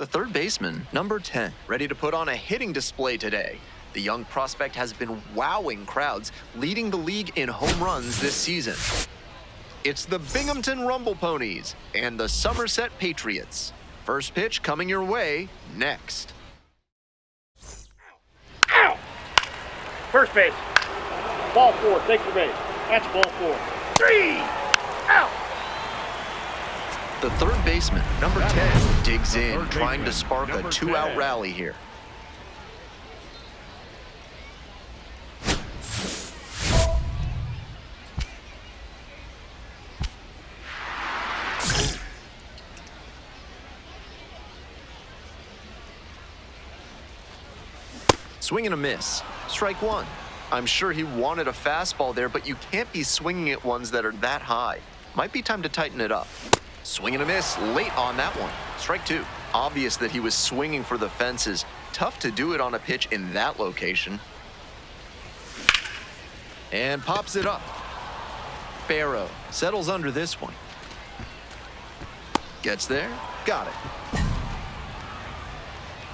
The third baseman, number 10, ready to put on a hitting display today. The young prospect has been wowing crowds, leading the league in home runs this season. It's the Binghamton Rumble Ponies and the Somerset Patriots. First pitch coming your way next. Ow! First base. Ball 4, take your base. That's ball 4. 3! Out! The third baseman, number 10, digs in, trying to spark a two-out rally here. Swing and a miss. Strike one. I'm sure he wanted a fastball there, but you can't be swinging at ones that are that high. Might be time to tighten it up. Swing and a miss late on that one. Strike two. Obvious that he was swinging for the fences. Tough to do it on a pitch in that location. And pops it up. Barrow settles under this one. Gets there. Got it.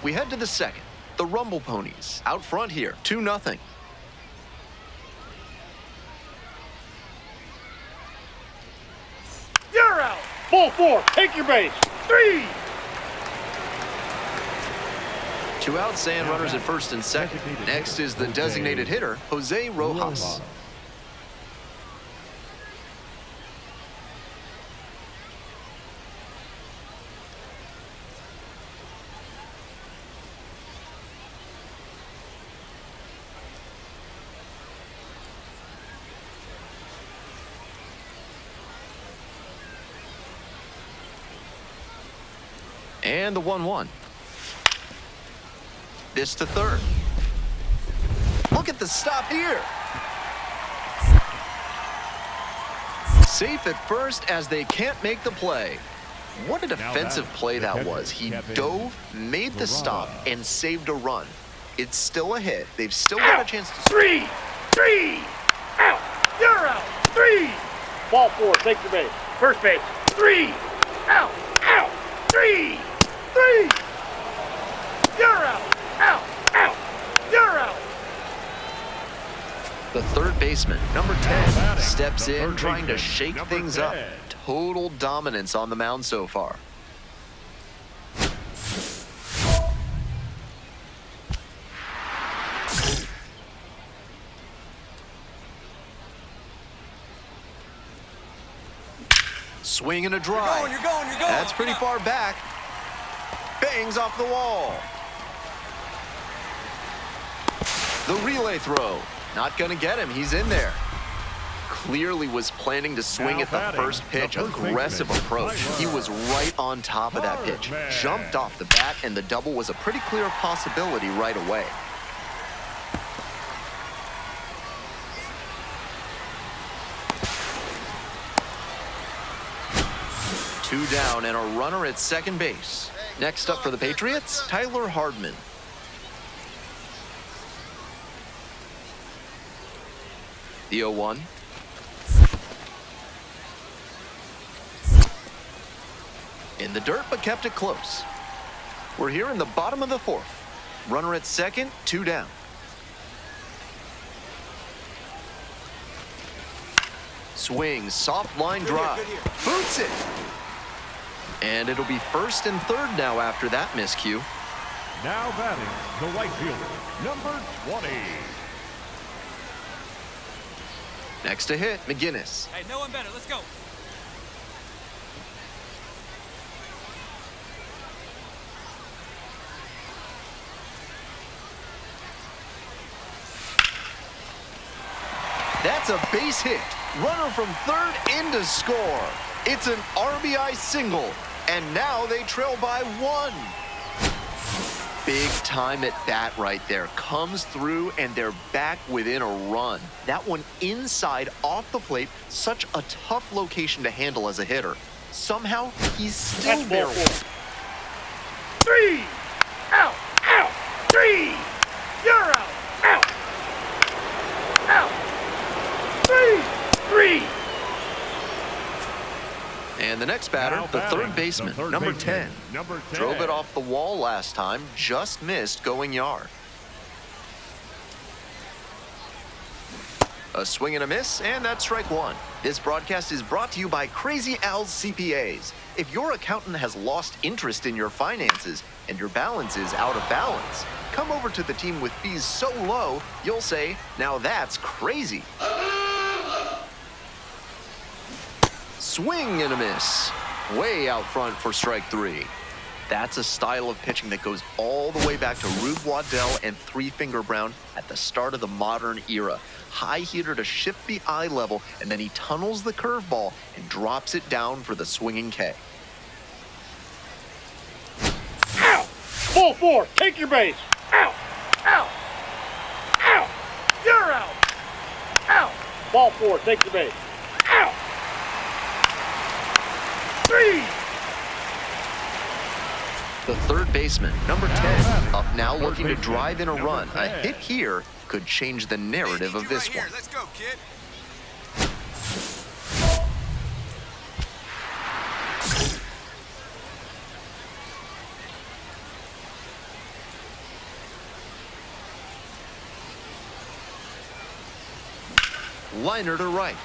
We head to the second. The Rumble Ponies out front here, 2-0. You're out. Ball 4, take your base. 3! Two outs and runners at first and second. Next is the designated hitter, Jose Rojas. And the 1-1. This to third. Look at the stop here. Safe at first as they can't make the play. What a defensive play that was. He dove, made the stop, and saved a run. It's still a hit. They've still got a chance to... 3! Out! You're out! 3! Ball 4, take your base. First base. 3! Out! 3! 3! You're out! You're out! The third baseman, number 10, steps in trying to shake things up. Total dominance on the mound so far. Swing and a drive. You're going. That's pretty far back. Bangs off the wall. The relay throw. Not going to get him. He's in there. Clearly was planning to swing at the first pitch. Aggressive approach. He was right on top of that pitch. Jumped off the bat, and the double was a pretty clear possibility right away. Two down and a runner at second base. Next up for the Patriots, Tyler Hardman. The 0-1. In the dirt, but kept it close. We're here in the bottom of the fourth. Runner at second, two down. Swing, soft line drive. Boots it. And it'll be first and third now after that miscue. Now batting, the right fielder, number 20. Next to hit, McGinnis. Hey, no one better. Let's go. That's a base hit. Runner from third in to score. It's an RBI single, and now they trail by 1. Big time at bat right there. Comes through, and they're back within a run. That one inside off the plate. Such a tough location to handle as a hitter. Somehow, he's still there. 3! Out! 3! You're out! 3! And the the next batter, Now the batting, third baseman, the third number baseman, 10. number 10. Drove it off the wall last time, just missed going yard. A swing and a miss, and that's strike one. This broadcast is brought to you by Crazy Al's CPAs. If your accountant has lost interest in your finances and your balance is out of balance, come over to the team with fees so low, you'll say, now that's crazy. Swing and a miss. Way out front for strike three. That's a style of pitching that goes all the way back to Rube Waddell and Three Finger Brown at the start of the modern era. High hitter to shift the eye level, and then he tunnels the curveball and drops it down for the swinging K. Ow! Ball four, take your base. Ow! Ow! Ow! You're out! Ow! Ball four, take your base. Ow! 3! The third baseman, number 10, up now looking to drive in a run. A hit here could change the narrative of this one. Let's go, kid. Liner to right.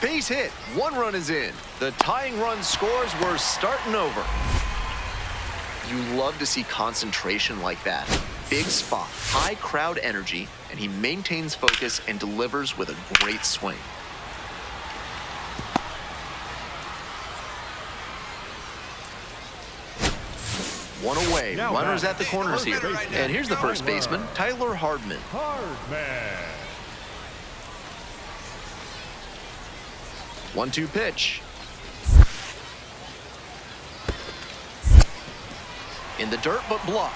Base hit. One run is in. The tying run scores. We're starting over. You love to see concentration like that. Big spot, high crowd energy, and he maintains focus and delivers with a great swing. One away. Now Runners back. at the corners here. And here's the first baseman, Tyler Hardman. Hardman. 1-2 pitch. In the dirt, but blocked.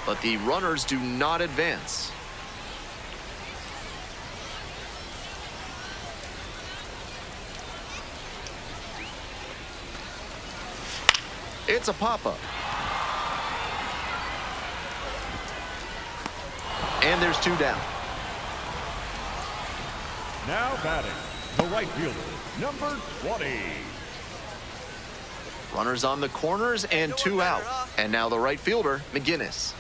But the runners do not advance. It's a pop-up. And there's two down. Now batting, the right fielder, number 20. Runners on the corners and two out. And now the right fielder, McGinnis.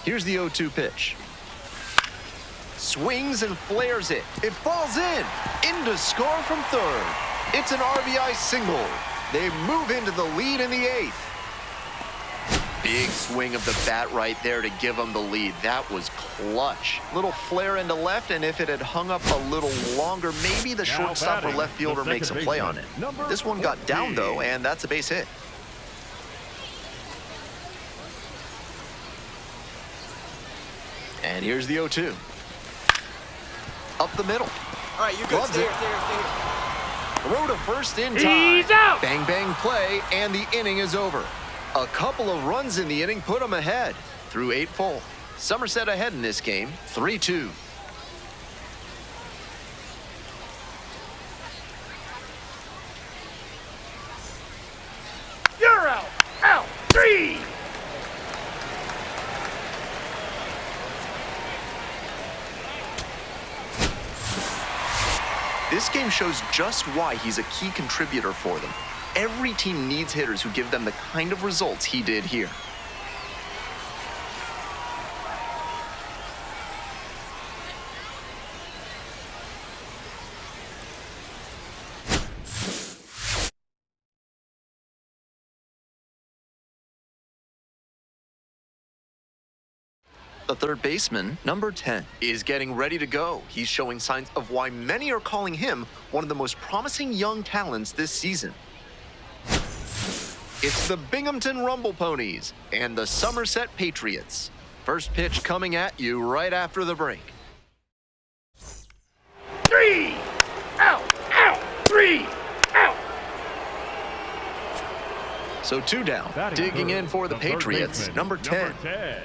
Here's the 0-2 pitch. Swings and flares it. It falls in. Into score from third. It's an RBI single. They move into the lead in the eighth. Big swing of the bat right there to give them the lead. That was clutch. Little flare into left, and if it had hung up a little longer, maybe the shortstop or left fielder makes a play on it. This one got down, though, and that's a base hit. And here's the 0-2. Up the middle. All right, you good. Gloves Stay it. here, stay here, stay here. Throw to first in time. He's out! Bang, bang play, and the inning is over. A couple of runs in the inning put them ahead. Through 8 full. Somerset ahead in this game, 3-2. You're out! Out! 3! This game shows just why he's a key contributor for them. Every team needs hitters who give them the kind of results he did here. The third baseman, number 10, is getting ready to go. He's showing signs of why many are calling him one of the most promising young talents this season. It's the Binghamton Rumble Ponies and the Somerset Patriots. First pitch coming at you right after the break. 3! Out! Out! 3! Out! So two down. Batting Digging third, in for the third Patriots, baseman, number 10. Number 10.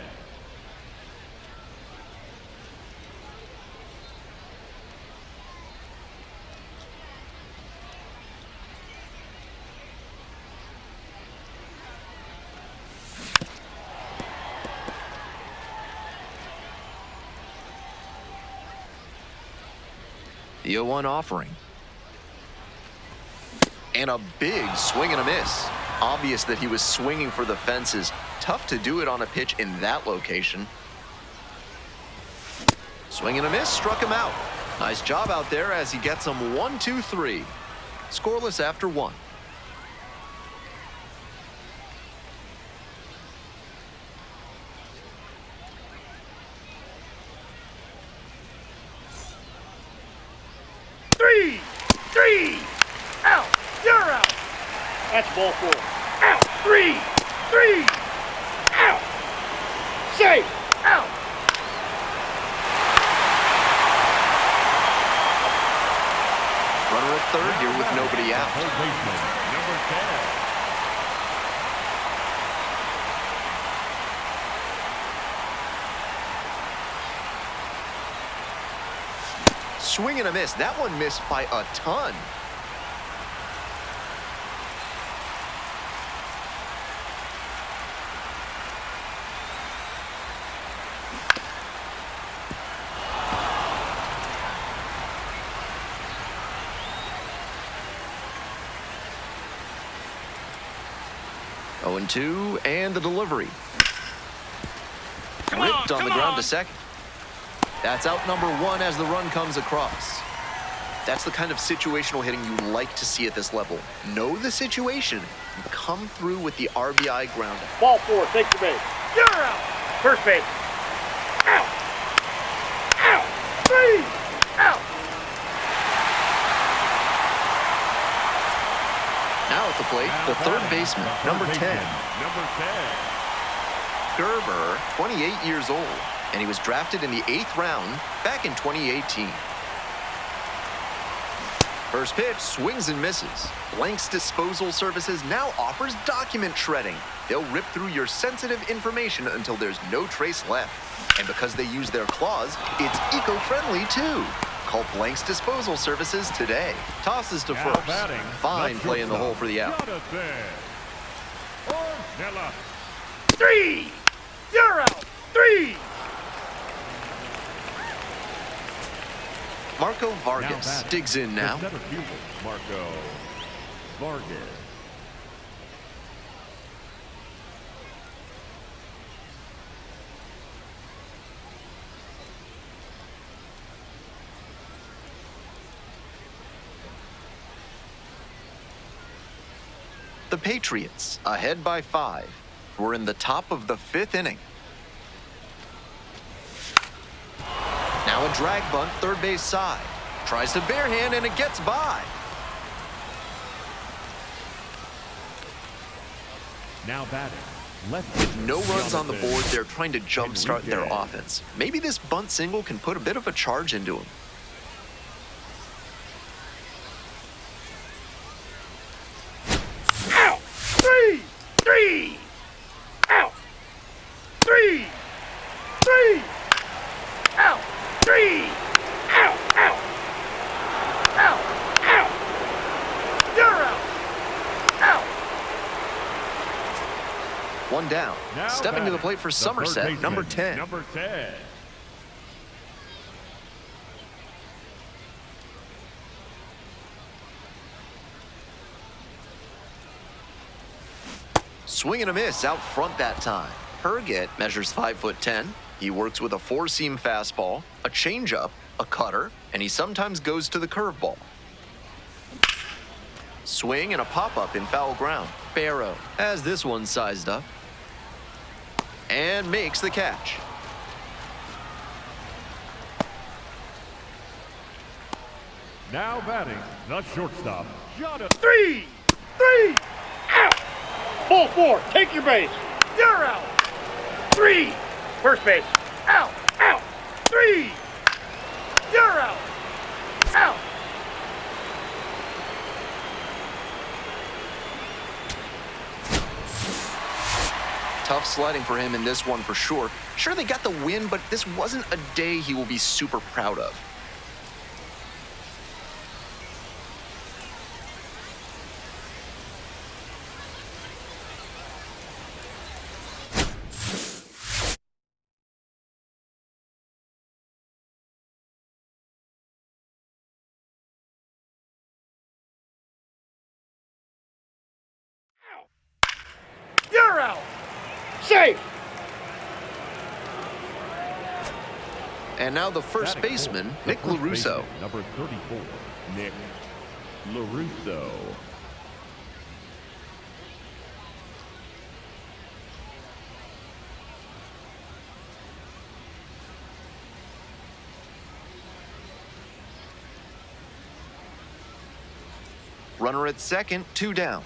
The 0-1 offering. And a big swing and a miss. Obvious that he was swinging for the fences. Tough to do it on a pitch in that location. Swing and a miss, struck him out. Nice job out there as he gets him 1-2-3. Scoreless after 1. Three! Out! You're out! That's ball 4. Out! Three! Out! Safe! Out! Runner at third here with nobody out. Third baseman, number 10. Swing and a miss. That one missed by a ton. Oh, 0-2, and the delivery. Ripped on the ground to second. That's out number 1 as the run comes across. That's the kind of situational hitting you like to see at this level. Know the situation and come through with the RBI ground out. Ball 4, take the base. You're out! First base. Out! Out! 3! Out! Now at the plate, the third baseman, number 10. Number 10. Gerber, 28 years old, and he was drafted in the 8th round back in 2018. First pitch, swings and misses. Blank's Disposal Services now offers document shredding. They'll rip through your sensitive information until there's no trace left. And because they use their claws, it's eco-friendly too. Call Blank's Disposal Services today. Tosses to Now first. batting, Fine the play in the hole shortstop, for the out. Jonathan Ornella. 3! You're out! 3! Marco Now Vargas batting, digs in now. The center fielder, Marco Vargas. The Patriots, ahead by 5. We're in the top of the 5th inning. Now a drag bunt, third base side. Tries to barehand and it gets by. Now batting, left. With no runs on the Jonathan board, they're trying to jumpstart their Enriquez. offense. Maybe this bunt single can put a bit of a charge into him. Out! 3! Out! 3! Out! 3! Out! Out! You're out! Out! One down. Now Stepping to the batting, plate for the third Somerset, baseman, number 10. Number 10. Swing and a miss out front that time. Herget measures 5'10". He works with a four-seam fastball, a changeup, a cutter, and he sometimes goes to the curveball. Swing and a pop-up in foul ground. Barrow has this one sized up and makes the catch. Now batting, the shortstop, Jonathan. 3! Out! Ball 4, take your base. You're out! 3! First base. Out! 3! You're out! Out! Tough sledding for him in this one for sure. Sure, they got the win, but this wasn't a day he will be super proud of. Safe. And now the first Batting baseman, fourth, Nick the first LaRusso. baseman, number 34, Nick LaRusso. Runner at second, 2 down.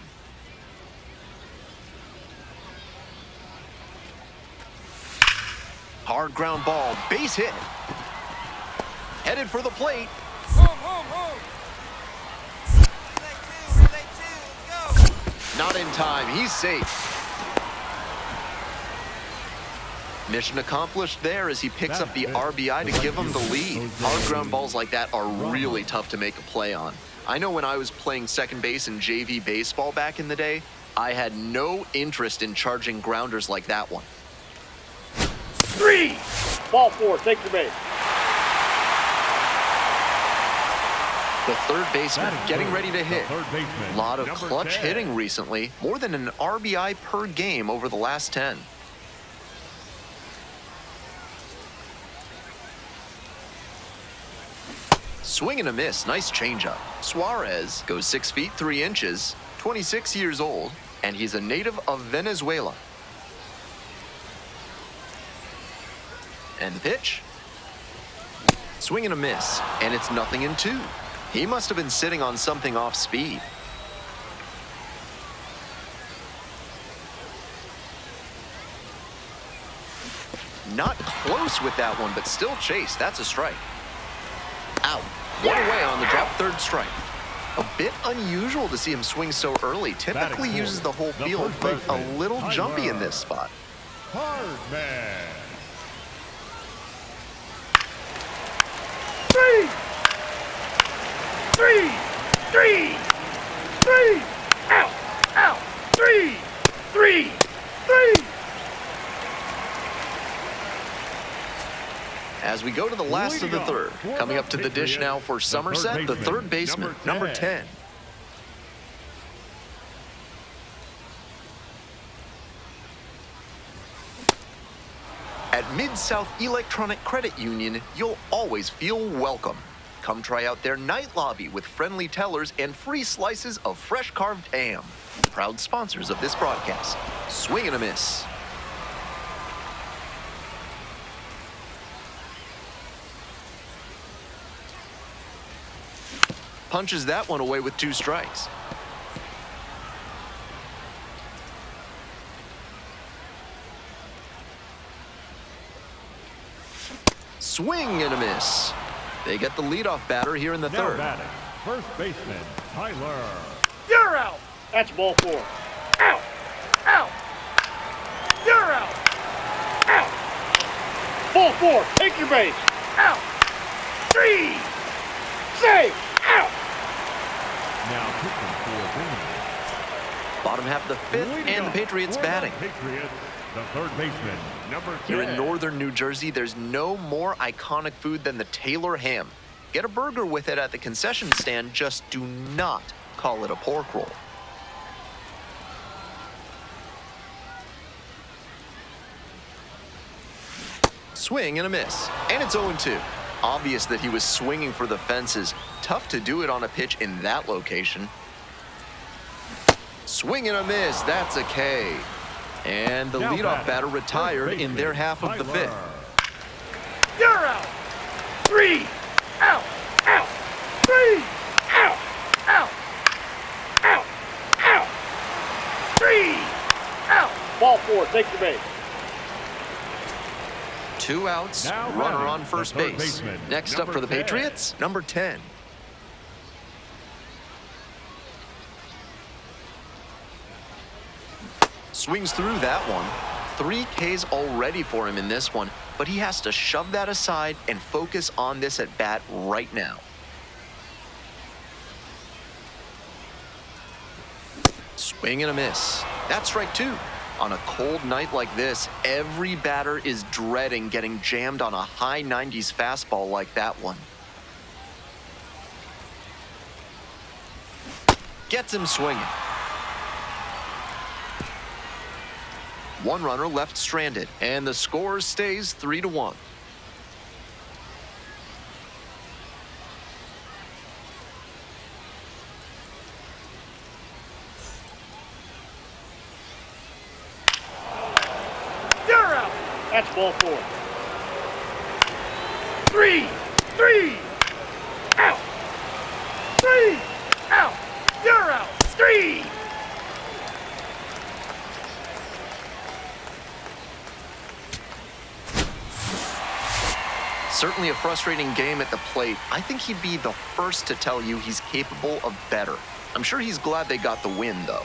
Hard ground ball, base hit. Headed for the plate. Home. Relay two, let's go. Not in time, he's safe. Mission accomplished there as he picks up the RBI to give him the lead. Hard ground balls like that are really tough to make a play on. I know when I was playing second base in JV baseball back in the day, I had no interest in charging grounders like that one. 3. Ball 4, take your base. The third baseman getting ready to hit. Third baseman, A lot of number clutch 10. hitting recently, more than an RBI per game over the last 10. Swing and a miss, nice changeup. Suarez goes 6 feet 3 inches, 26 years old, and he's a native of Venezuela. And the pitch. Swing and a miss, and it's 0-2. He must have been sitting on something off speed. Not close with that one, but still chased. That's a strike. Out. One away on the drop, third strike. A bit unusual to see him swing so early. Typically uses the whole field, but a little jumpy in this spot. Hard man. 3. Out. 3. As we go to the last of the third, coming up to the dish now for Somerset, the third baseman, number 10. At Mid-South Electronic Credit Union, you'll always feel welcome. Come try out their night lobby with friendly tellers and free slices of fresh carved ham. Proud sponsors of this broadcast. Swing and a miss. Punches that one away with 2 strikes. Swing and a miss. They get the leadoff batter here in the Now third. batting, first baseman, Tyler. You're out. That's ball 4. Out. You're out. Ball 4, take your base. Out. 3. Safe. Out. Now pitching for Ponies. Bottom half of the fifth, Leading and the off Patriots for the batting. Patriots, the third baseman, number 10. Here in northern New Jersey, there's no more iconic food than the Taylor ham. Get a burger with it at the concession stand, just do not call it a pork roll. Swing and a miss, and it's 0-2. Obvious that he was swinging for the fences. Tough to do it on a pitch in that location. Swing and a miss, that's a K. And the Now leadoff batting, batter retired first in their baseman, half of the Tyler. fifth. You're out. 3. Out. 3. Out. 3. Out. Ball 4, take your base. 2 outs, Now runner batting, on first the third base. baseman, Next up number for the 10. Patriots, number 10. Swings through that one. 3 Ks already for him in this one, but he has to shove that aside and focus on this at bat right now. Swing and a miss. That's strike 2. On a cold night like this, every batter is dreading getting jammed on a high 90s fastball like that one. Gets him swinging. One runner left stranded, and the score stays 3-1. You're out. That's ball 4. 3, 3, out. 3, out. You're out. 3. Certainly a frustrating game at the plate. I think he'd be the first to tell you he's capable of better. I'm sure he's glad they got the win, though.